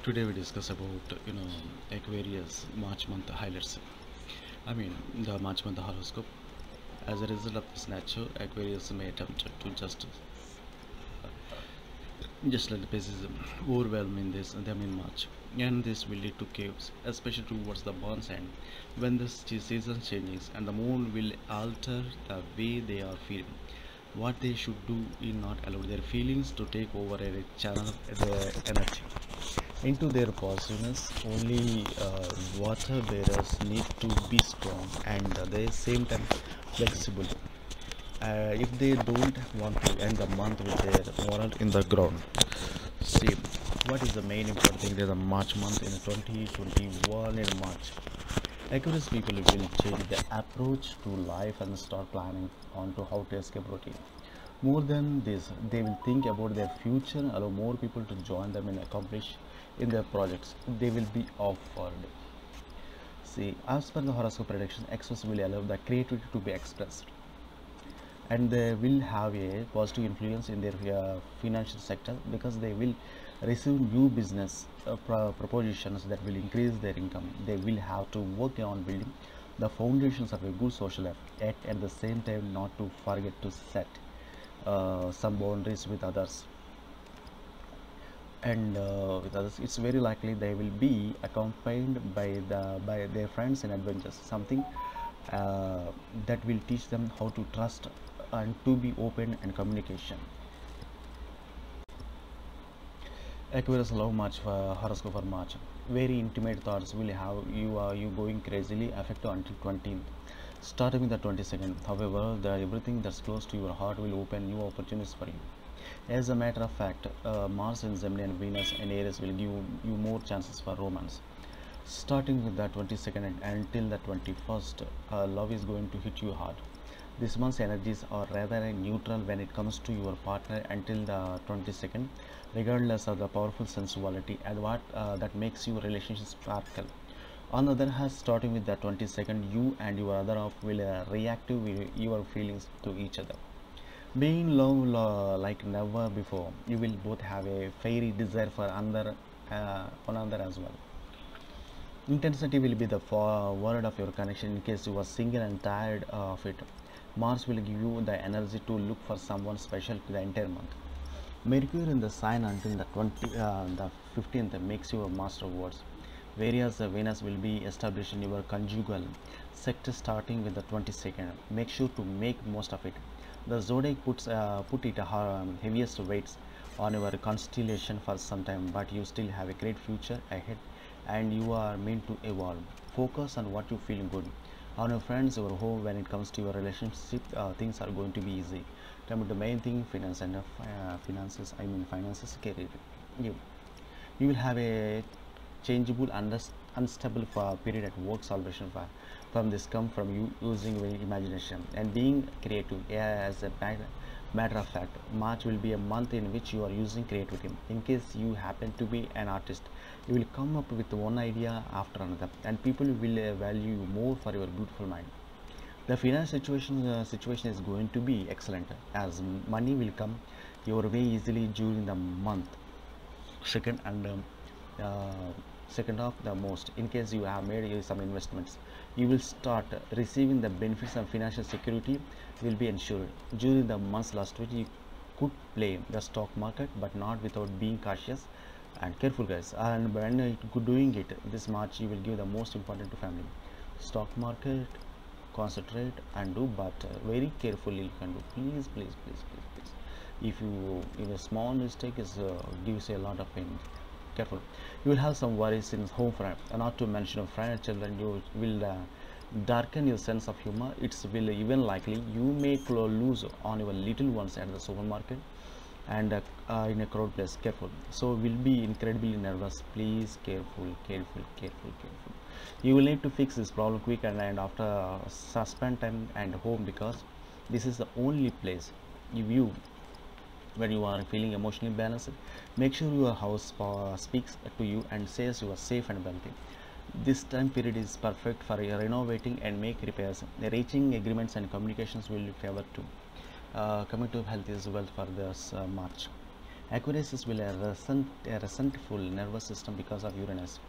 Today we discuss about Aquarius March month highlights. I mean the March month horoscope. As a result of this nature, Aquarius may attempt to just let the pessimism overwhelm in this them in March, and this will lead to chaos, especially towards the month's end when the season changes and the moon will alter the way they are feeling. What they should do is not allow their feelings to take over a channel their energy into their positiveness. Only water bearers need to be strong and at the same time flexible. If they don't want to end the month with their moral in the ground. See, what is the main important thing? There's a March month in 2021 in March. Aquarius people will change their approach to life and start planning on to how to escape routine. More than this, they will think about their future, allow more people to join them and accomplish in their projects they will be offered. See, as per the horoscope prediction, Aquarius will allow the creativity to be expressed, and they will have a positive influence in their financial sector because they will receive new business propositions that will increase their income. They will have to work on building the foundations of a good social life, yet at the same time not to forget to set some boundaries with others. And with others, it's very likely they will be accompanied by their friends in adventures, something that will teach them how to trust and to be open and communication. Aquarius love March for horoscope for March. Very intimate thoughts will have you going crazily affected until 20th. Starting with the 22nd, however, everything that's close to your heart will open new opportunities for you. As a matter of fact, Mars in Gemini and Venus and Aries will give you more chances for romance. Starting with the 22nd and until the 21st, love is going to hit you hard. This month's energies are rather neutral when it comes to your partner until the 22nd, regardless of the powerful sensuality and what that makes your relationship sparkle. On the other hand, starting with the 22nd, you and your other half will react to your feelings to each other. Being in love like never before, you will both have a fiery desire for one another as well. Intensity will be the word of your connection in case you are single and tired of it. Mars will give you the energy to look for someone special the entire month. Mercury in the sign until the 15th makes you a master of words. Whereas Venus will be established in your conjugal sector starting with the 22nd. Make sure to make most of it. The zodiac put it heaviest weights on your constellation for some time, but you still have a great future ahead and you are meant to evolve. Focus on what you feel good. On your friends or home, when it comes to your relationship, things are going to be easy. Come to the main thing, finance and finances. I mean finances, career. You you will have a changeable unstable period at work celebration from this come from you using your imagination and being creative. Yeah, as a matter of fact, March will be a month in which you are using creativity. In case you happen to be an artist, you will come up with one idea after another and people will value you more for your beautiful mind. The finance situation is going to be excellent as money will come your way easily during the month second and uh, second half the most. In case you have made some investments, you will start receiving the benefits of financial security will be ensured. During the months last week, you could play the stock market but not without being cautious and careful, guys. And when doing it this March, you will give the most important to family. Stock market, concentrate and do, but very carefully you can do. Please, please, please, please, please. If a small mistake is gives a lot of pain, careful. You will have some worries in home front, not to mention of friends, children. You will darken your sense of humor. It's will even likely you may lose on your little ones at the supermarket and in a crowd place. Careful. So will be incredibly nervous. Please, careful, careful, careful, careful. You will need to fix this problem quick and after suspend time and home, because this is the only place you when you are feeling emotionally balanced. Make sure your house speaks to you and says you are safe and wealthy. This time period is perfect for renovating and make repairs. Reaching agreements and communications will favor too. Coming to health is wealth for this March. Aquarius will have a resentful nervous system because of Uranus,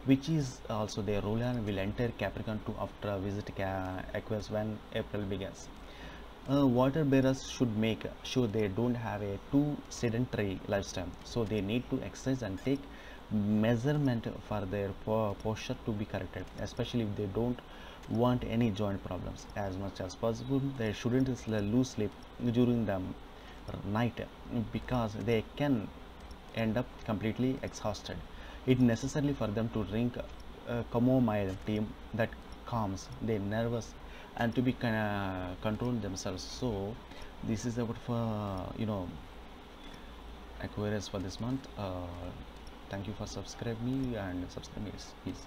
which is also their ruler, and will enter Capricorn too after a visit Aquarius when April begins. Water bearers should make sure they don't have a too sedentary lifestyle, so they need to exercise and take measurement for their posture to be corrected, especially if they don't want any joint problems. As much as possible, they shouldn't lose sleep during the night because they can end up completely exhausted. It's necessary for them to drink chamomile tea that calms their nervous and to be control themselves. So this is about for Aquarius for this month. Thank you for subscribe me and subscribe me, please.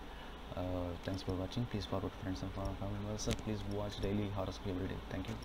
Thanks for watching. Please forward friends and family members. Please watch daily horoscope every day. Thank you.